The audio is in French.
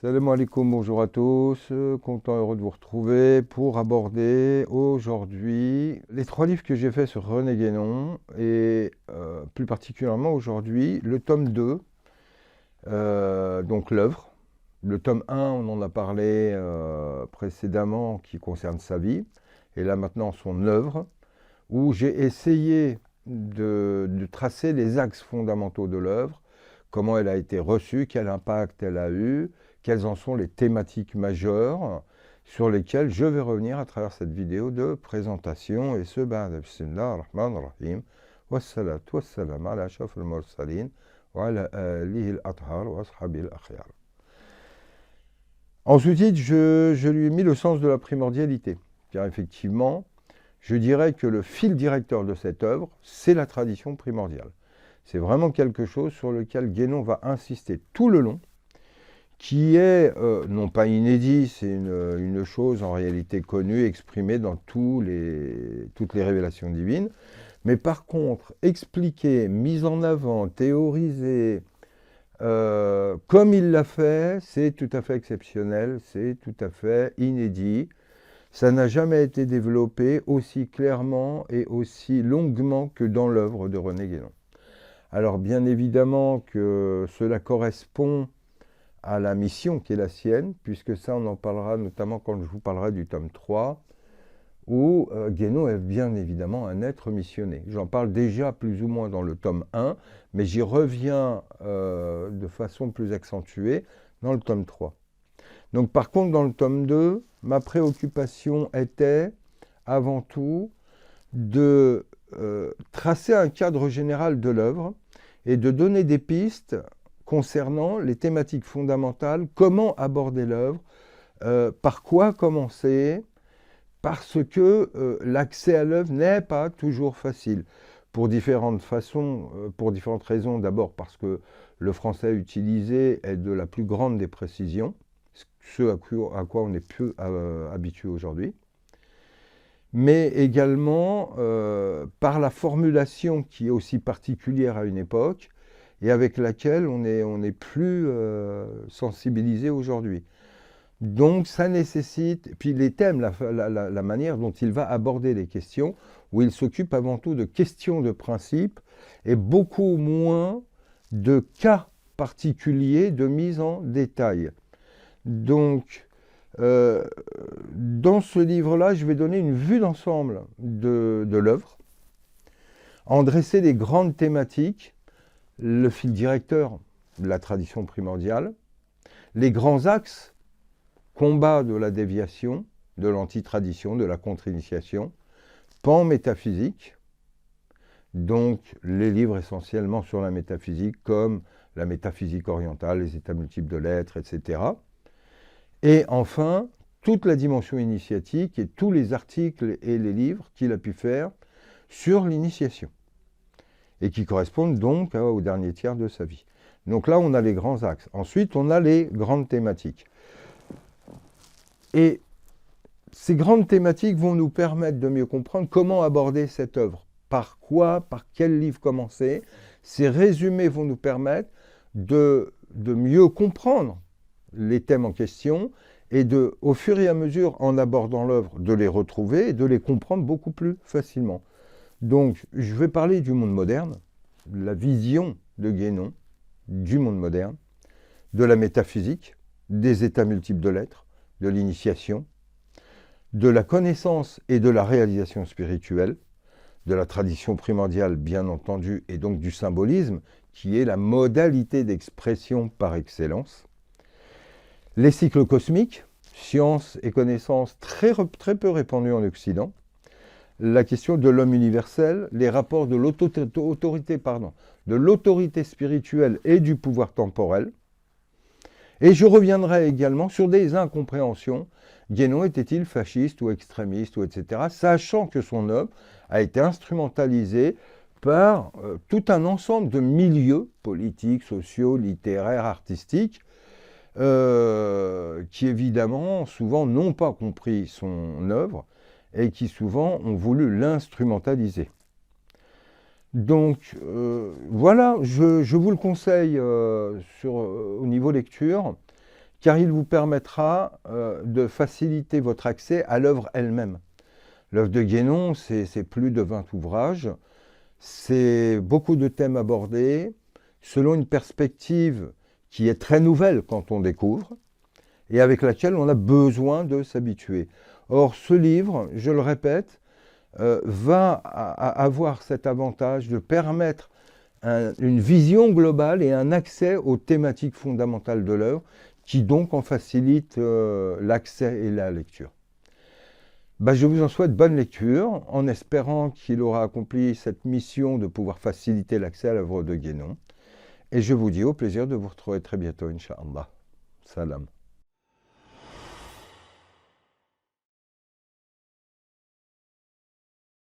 Salam alaikum, bonjour à tous, content, heureux de vous retrouver pour aborder aujourd'hui les trois livres que j'ai faits sur René Guénon et plus particulièrement aujourd'hui le tome 2, donc l'œuvre. Le tome 1, on en a parlé précédemment, qui concerne sa vie, et là maintenant son œuvre, où j'ai essayé de tracer les axes fondamentaux de l'œuvre, comment elle a été reçue, quel impact elle a eu, quelles en sont les thématiques majeures sur lesquelles je vais revenir à travers cette vidéo de présentation. Et ce, bismillah ar-Rahman ar-Rahim, wassalatu wassalam ala ashraf al-mursalin, wa ala alihi al-athhar wa ashabihi al-akhyar. En sous-titre, je lui ai mis le sens de la primordialité, car effectivement, je dirais que le fil directeur de cette œuvre, c'est la tradition primordiale. C'est vraiment quelque chose sur lequel Guénon va insister tout le long, qui est non pas inédit, c'est une chose en réalité connue, exprimée dans toutes les révélations divines, mais par contre, expliquée, mise en avant, théorisée, comme il l'a fait, c'est tout à fait exceptionnel, c'est tout à fait inédit. Ça n'a jamais été développé aussi clairement et aussi longuement que dans l'œuvre de René Guénon. Alors bien évidemment que cela correspond à la mission qui est la sienne, puisque ça on en parlera notamment quand je vous parlerai du tome 3, où Guénon est bien évidemment un être missionné. J'en parle déjà plus ou moins dans le tome 1, mais j'y reviens de façon plus accentuée dans le tome 3. Donc par contre dans le tome 2, ma préoccupation était avant tout de tracer un cadre général de l'œuvre et de donner des pistes concernant les thématiques fondamentales, comment aborder l'œuvre, par quoi commencer, parce que l'accès à l'œuvre n'est pas toujours facile, pour différentes façons, pour différentes raisons. D'abord parce que le français utilisé est de la plus grande des précisions, ce à quoi on est peu habitué aujourd'hui, mais également par la formulation qui est aussi particulière à une époque, et avec laquelle on est plus sensibilisé aujourd'hui. Donc ça nécessite, puis les thèmes, la manière dont il va aborder les questions, où il s'occupe avant tout de questions de principe, et beaucoup moins de cas particuliers de mise en détail. Donc, dans ce livre-là, je vais donner une vue d'ensemble de l'œuvre, en dresser les grandes thématiques, le fil directeur de la tradition primordiale, les grands axes, combat de la déviation, de l'antitradition, de la contre-initiation, pan métaphysique, donc les livres essentiellement sur la métaphysique, comme la métaphysique orientale, les états multiples de l'être, etc. Et enfin, toute la dimension initiatique et tous les articles et les livres qu'il a pu faire sur l'initiation, et qui correspondent donc au dernier tiers de sa vie. Donc là, on a les grands axes. Ensuite, on a les grandes thématiques. Et ces grandes thématiques vont nous permettre de mieux comprendre comment aborder cette œuvre. Par quoi, par quel livre commencer. Ces résumés vont nous permettre de mieux comprendre les thèmes en question et au fur et à mesure, en abordant l'œuvre, de les retrouver et de les comprendre beaucoup plus facilement. Donc, je vais parler du monde moderne, de la vision de Guénon du monde moderne, de la métaphysique, des états multiples de l'être, de l'initiation, de la connaissance et de la réalisation spirituelle, de la tradition primordiale, bien entendu, et donc du symbolisme, qui est la modalité d'expression par excellence, les cycles cosmiques, sciences et connaissances très peu répandues en Occident, la question de l'homme universel, les rapports de l'autorité spirituelle et du pouvoir temporel. Et je reviendrai également sur des incompréhensions. Guénon était-il fasciste ou extrémiste, ou etc., sachant que son œuvre a été instrumentalisée par tout un ensemble de milieux politiques, sociaux, littéraires, artistiques, qui évidemment souvent n'ont pas compris son œuvre et qui souvent ont voulu l'instrumentaliser. Donc voilà, je vous le conseille au niveau lecture, car il vous permettra de faciliter votre accès à l'œuvre elle-même. L'œuvre de Guénon, c'est plus de 20 ouvrages, c'est beaucoup de thèmes abordés, selon une perspective qui est très nouvelle quand on découvre, et avec laquelle on a besoin de s'habituer. Or, ce livre, je le répète, va avoir cet avantage de permettre une vision globale et un accès aux thématiques fondamentales de l'œuvre, qui donc en facilite l'accès et la lecture. Je vous en souhaite bonne lecture, en espérant qu'il aura accompli cette mission de pouvoir faciliter l'accès à l'œuvre de Guénon. Et je vous dis au plaisir de vous retrouver très bientôt, Inch'Allah. Salam.